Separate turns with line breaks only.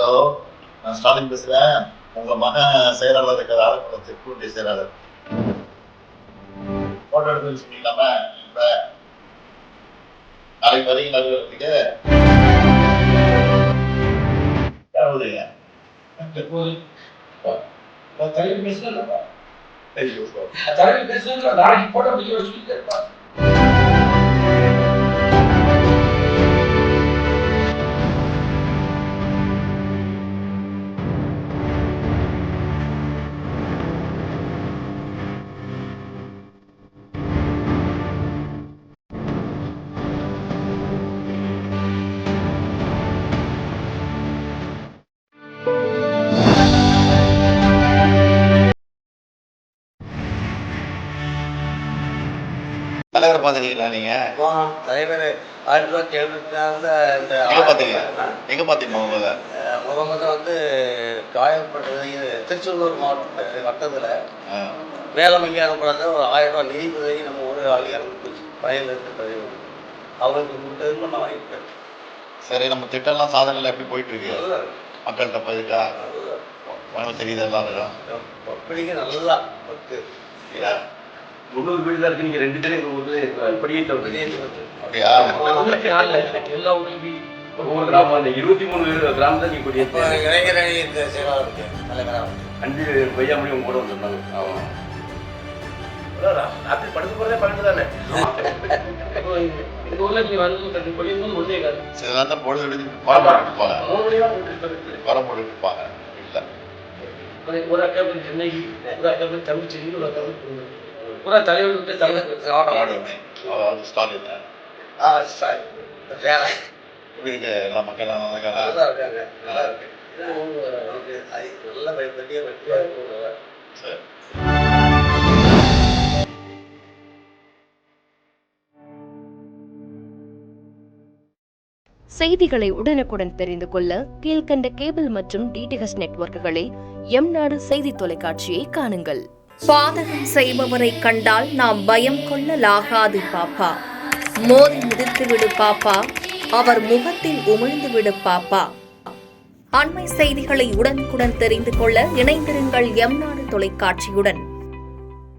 Hello, நான் ஸ்டாலின் பேசுறேன். உங்க மகன் செயலாளர் இருக்கிற ஆலங்குளம் செக்யூரிட்டி செயலாளர் போட்டோ எடுத்து வச்சுக்கலாம? இப்ப நாளைக்கு வரைக்கும் நடுவதுக்கு தலைவரை பார்த்துருக்கீங்களா நீங்க?
தலைவர் 1976
எங்க பாத்தீங்க
முகமது வந்து காயப்பட்டது திருச்செந்தூர் மாவட்ட வட்டத்தில் வேளாண்மைக்கு அனுப்புறது ஒரு 1000 ரூபா நிதி உதவி நம்ம ஒரு ஆள் இறந்து பயனில் இருக்கிறது அவருக்கு கொடுத்தது பண்ண வாங்கிட்டார்.
சரி, நம்ம திட்டம்லாம் சாதனைகள் எப்படி போயிட்டு இருக்கு? மக்கள்கிட்ட போயிருக்கா? தெரியுது எல்லாம்
படிக்க நல்லா
உள்ளூர் வீடு தான் இருக்கு. நீங்க 2 பேரும் படிக்கிட்டு
அப்படியா?
எல்லா ஊருமே
ஒவ்வொரு கிராமம் அந்த 23 கிராமத்தை நீங்க படிக்க
இளைஞரணி செயலாளருக்கு தலைவராக
5 பையா மணி உங்க கூட வந்துருந்தாங்க. ஆமாம், ராத்திரி படுத்து போறதே 12 தானே.
எங்க ஊர்ல நீ வந்து படிக்கும்போது ஒன்றே காது
சில நேரம் பொழுது வரம் போட்டு இருப்பாங்க.
ஒரு அக்கா பேர் சென்னைக்கு, ஒரு அக்கா பேர் தமிழ்ச்சி, ஒரு அக்கா பேர் பூரா தலைவர் விட்டு தலைவர்
ஸ்டாலின்
வேற
எல்லா மக்கள்
நல்லா இருக்காங்க. நல்லா இருக்கு. நல்ல பெரிய
செய்திகளை உடனுக்குடன் தெரிந்து கொள்ள கீழ்கண்ட கேபிள் மற்றும் டிடிஹெச் நெட்வொர்க்குகளில் எம் நாடு செய்தி தொலைக்காட்சியை காணுங்கள்.
பாதகம் செய்பவரை கண்டால் நாம் பயம் கொள்ளலாகாது பாப்பா. மோதி மிதித்து விடு பாப்பா, அவர் முகத்தில் உமிழ்ந்து விடு பாப்பா. அண்மை செய்திகளை உடனுக்குடன் தெரிந்து கொள்ள இணைந்திருங்கள் எம் நாடு தொலைக்காட்சியுடன்.